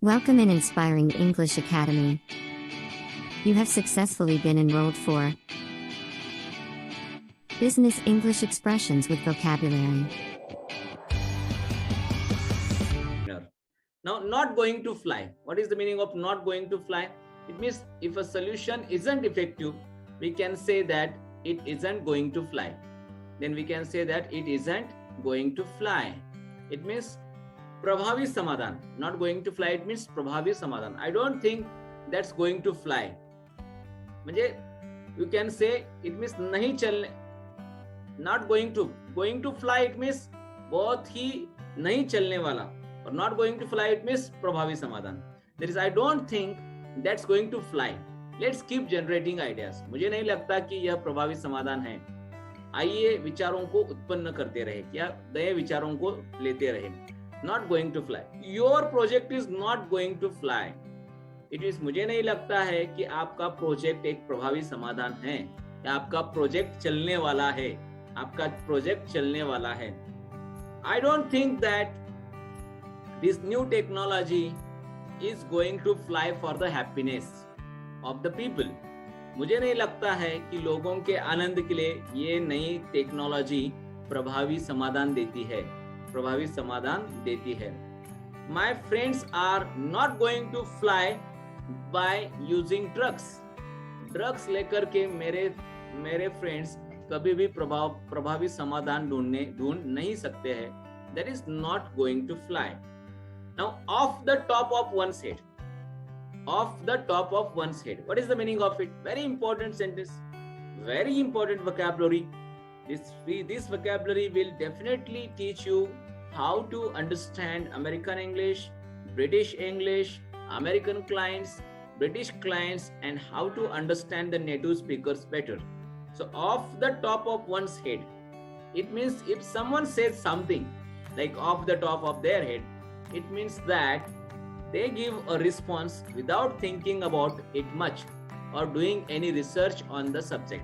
Welcome in Inspiring English Academy. You have successfully been enrolled for Business English Expressions with Vocabulary. Now, not going to fly. What is the meaning of not going to fly? It means if a solution isn't effective, we can say that it isn't going to fly. Then we can say that it isn't going to fly. It means प्रभावी समाधान. Not going to fly, it means प्रभावी समाधान. I don't think that's going to fly. म्हणजे you can say it means नहीं चलने. Not going to fly it means बहुत ही नहीं चलने वाला. और not going to fly it means प्रभावी समाधान. That is, I don't think that's going to fly. Let's keep generating ideas. मुझे नहीं लगता कि यह प्रभावी समाधान है. आइए विचारों को उत्पन्न करते रहे, क्या नए विचारों को लेते रहे. Not going to fly. Your project is not going to fly. It is, मुझे नहीं लगता है कि आपका प्रोजेक्ट एक प्रभावी समाधान है या आपका प्रोजेक्ट चलने वाला है. आपका प्रोजेक्ट चलने वाला है. I don't think that this new technology is going to fly for the happiness of the people. मुझे नहीं लगता है कि लोगों के आनंद के लिए ये नई टेक्नोलॉजी प्रभावी समाधान देती है. प्रभावी समाधान देती है. My friends are not going to fly by using drugs. Drugs लेकर के मेरे फ्रेंड्स कभी भी प्रभावी समाधान ढूंढ नहीं सकते हैं. That is not going to fly. Now, off the top of one's head. Off the top of one's head. What is the meaning of it? Very important sentence. Very important vocabulary. This vocabulary will definitely teach you how to understand American English, British English, American clients, British clients, and how to understand the native speakers better. So off the top of one's head, it means if someone says something like off the top of their head, it means that they give a response without thinking about it much or doing any research on the subject.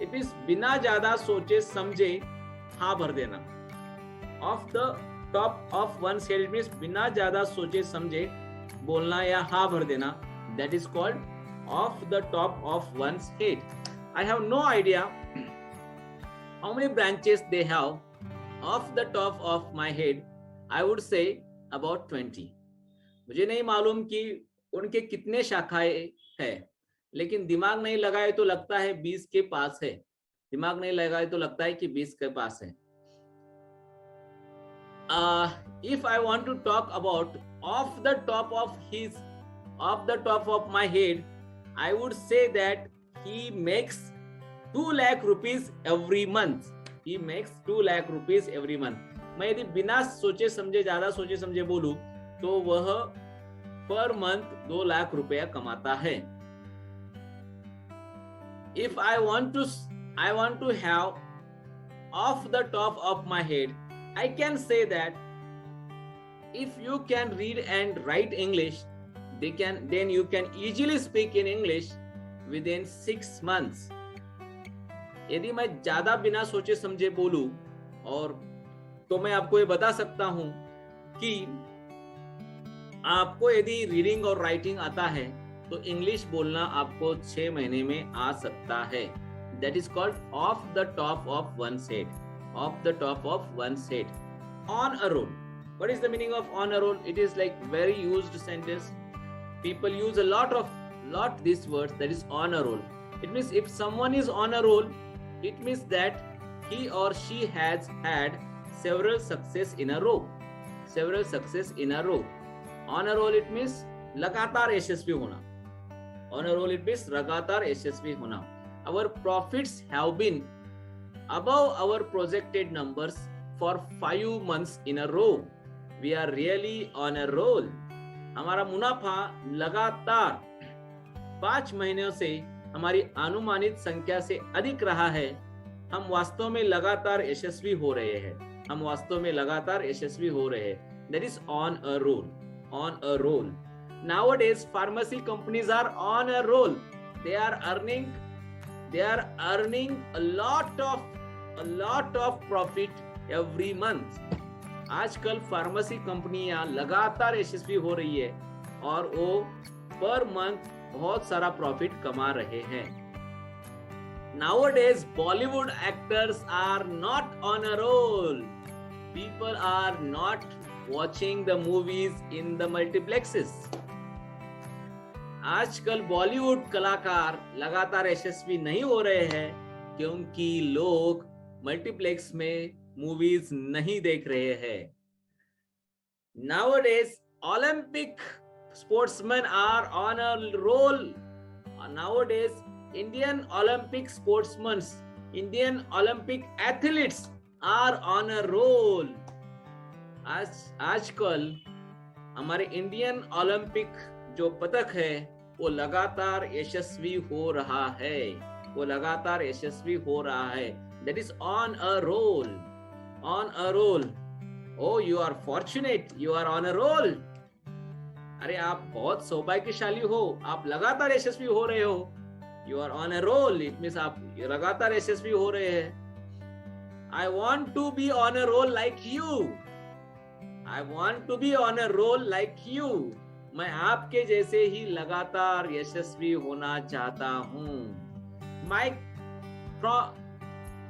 It means बिना ज़्यादा सोचे समझे हाँ भर देना. Off the top of one's head, it means बिना ज़्यादा सोचे समझे बोलना या हाँ भर देना. That is called off the top of one's head. I have no idea how many branches they have. Off the top of my head, I would say about 20. मुझे नहीं मालूम कि उनके कितने शाखाएं हैं, लेकिन दिमाग नहीं लगाए तो लगता है 20 के पास है. दिमाग नहीं लगाए तो लगता है कि 20 के पास है. If I want to talk about off the top of my head, I would say that he makes 2 lakh rupees every month. He makes 2 lakh rupees every month. मैं यदि बिना सोचे समझे ज़्यादा सोचे समझे बोलूं तो वह पर मंथ 2 लाख रुपया कमाता है. If I want to have off the top of my head, I can say that if you can read and write English, then you can easily speak in English within 6 months. यदि मैं ज़्यादा बिना सोचे समझे बोलूं और तो मैं आपको ये बता सकता हूं कि आपको यदि रीडिंग और राइटिंग आता है तो इंग्लिश बोलना आपको 6 महीने में आ सकता है. That is called off the top of one's head. Off the top of one's head. On a roll. What is the meaning of on a roll? It is like very used sentence. People use a lot these words. That is on a roll. It means if someone is on a roll, it means that he or she has had several success in a row. Several success in a row. On a roll it means लगातार यशस्वी होना. On a roll it means लगातार यशस्वी होना. Our profits have been above our projected numbers for 5 months in a row. We are really on a roll. हमारा मुनाफा लगातार 5 महीनों से हमारी अनुमानित संख्या से अधिक रहा है. हम वास्तव में लगातार यशस्वी हो रहे हैं. That is on a roll. On a roll. Nowadays, pharmacy companies are on a roll. They are earning a lot of profit every month. आजकल फार्मेसी कंपनियां लगातार यशस्वी हो रही है और वो पर मंथ बहुत सारा प्रॉफिट कमा रहे हैं. Nowadays, Bollywood actors are not on a roll. People are not watching the movies in the multiplexes. आजकल बॉलीवुड कलाकार लगातार यशस्वी नहीं हो रहे हैं क्योंकि लोग मल्टीप्लेक्स में मूवीज नहीं देख रहे हैं. Nowadays, Olympic sportsmen are on a roll. Nowadays, Indian Olympic sportsmen, Indian Olympic athletes are on a roll. आजकल हमारे इंडियन ओलंपिक जो पदक है वो लगातार यशस्वी हो रहा है, वो लगातार यशस्वी हो रहा है. That is on a roll, on a roll. Oh, you are fortunate, you are on a roll. अरे आप बहुत सौभाग्यशाली हो, आप लगातार यशस्वी हो रहे हो. You are on a roll, it means आप लगातार यशस्वी हो रहे हैं. I want to be on a roll like you. I want to be on a roll like you. मैं आपके जैसे ही लगातार यशस्वी होना चाहता हूँ.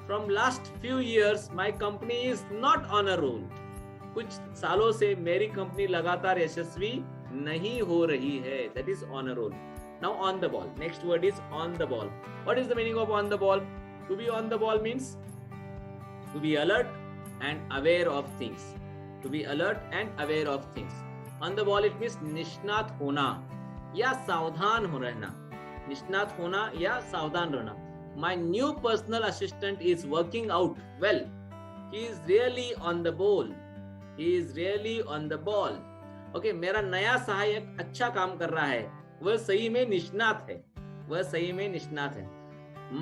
From last few years, my company is not on a roll. कुछ सालों से मेरी कंपनी लगातार यशस्वी नहीं हो रही है. That is on a roll. Now on the ball. Next word is on the ball. What is the meaning of on the ball? To be on the ball means to be alert and aware of things. To be alert and aware of things. On the ball it means निष्णात होना या सावधान हो रहना. निष्णात होना या सावधान रहना. My new personal assistant is working out well. He is really on the ball. He is really on the ball. Okay, मेरा नया सहायक अच्छा काम कर रहा है. वह सही में निष्णात है. वह सही में निष्णात है.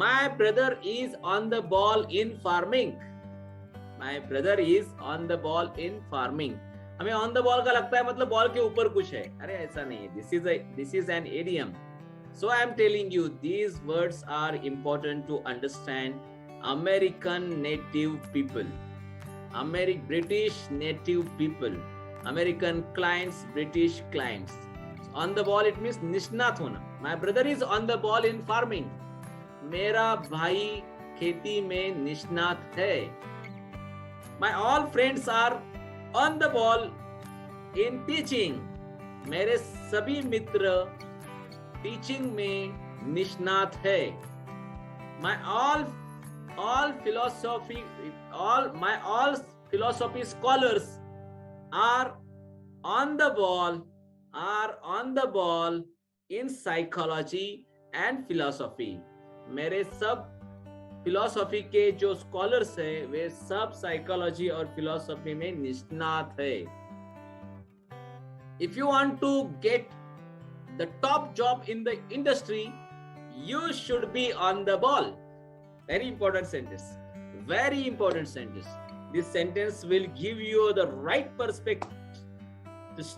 My brother is on the ball in farming. My brother is on the ball in farming. हमें ऑन द बॉल का लगता है मतलब बॉल के ऊपर कुछ है. अरे ऐसा नहीं है. This is an idiom. So I am telling you these words are important to understand American native people, British native people, American clients, British clients. So on the ball it means निष्णात होना. My brother is on the ball in farming. मेरा भाई खेती में निष्णात है. My all friends are on the ball in teaching. मेरे सभी मित्र टीचिंग में निष्णात है. My all philosophy scholars are on the ball in psychology and philosophy. मेरे सब फिलोसॉफी के जो स्कॉलर्स है वे सब साइकोलॉजी और फिलोसॉफी में निष्णात है. If you want to get the top job in the industry, you should be on the ball. Very important sentence. Very important sentence. This sentence will give you the right perspective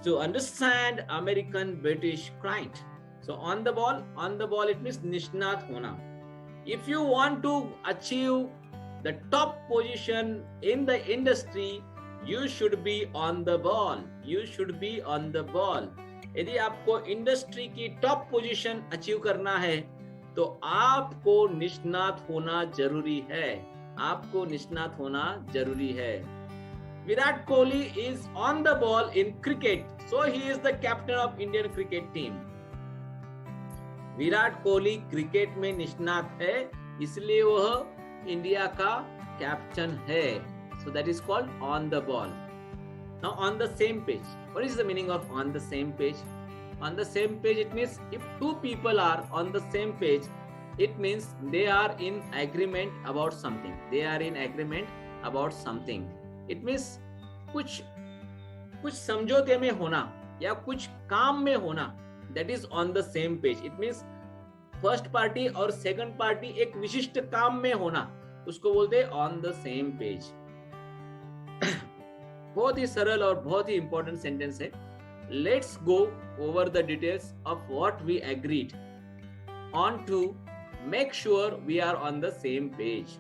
to understand American British client. So on the ball it means निष्णात होना. If you want to achieve the top position in the industry, you should be on the ball. You should be on the ball. यदि आपको industry की top position achieve करना है तो आपको निष्णात होना जरूरी है. आपको निष्णात होना जरूरी है. Virat Kohli is on the ball in cricket, so he is the captain of Indian cricket team. Virat Kohli cricket में निष्णात है इसलिए वह इंडिया का कैप्टन है. So that is called on the ball. Now on the same page. What is the meaning of on the same page? On the same page it means if two people are on the same page, it means they are in agreement about something. They are in agreement about something. It means कुछ समझौते में होना या कुछ काम में होना. That is on the same page. It means first party और सेकंड पार्टी एक विशिष्ट काम में होना, उसको बोलते हैं ऑन द सेम पेज. बहुत ही सरल और बहुत ही इंपॉर्टेंट सेंटेंस है. Let's go over the details of what we agreed on to make sure we are on the same page.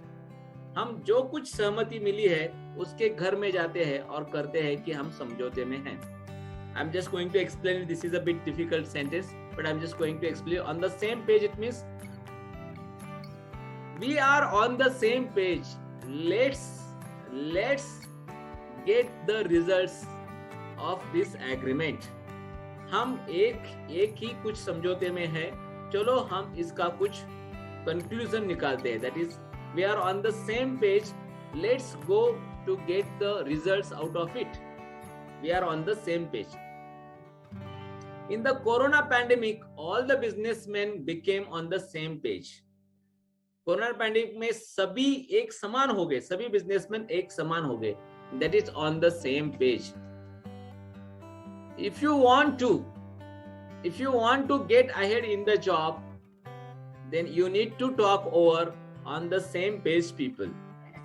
हम जो कुछ सहमति मिली है उसके घर में जाते हैं और करते हैं कि हम समझौते में हैं. I'm just going to explain. This is a bit difficult sentence, but I'm just going to explain. On the same page, it means we are on the same page. Let's get the results of this agreement. हम एक ही कुछ समझौते में है, चलो हम इसका कुछ conclusion निकालते हैं. That is, we are on the same page. Let's go to get the results out of it. We are on the same page. In the corona pandemic, all the businessmen became on the same page. Corona pandemic में सभी एक समान हो गए, सभी businessman एक समान हो गए. That is on the same page. If you want to get ahead in the job, then you need to talk over on the same page people.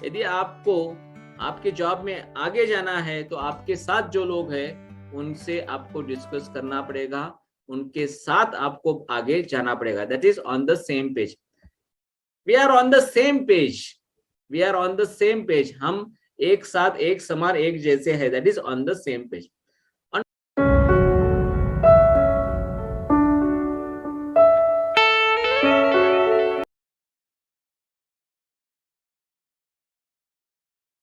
यदि आपको आपके जॉब में आगे जाना है तो आपके साथ जो लोग हैं उनसे आपको डिस्कस करना पड़ेगा, उनके साथ आपको आगे जाना पड़ेगा. That is on the same page. We are on the same page. We are on the same page. हम एक साथ, एक समान, एक जैसे हैं. That is on the same page.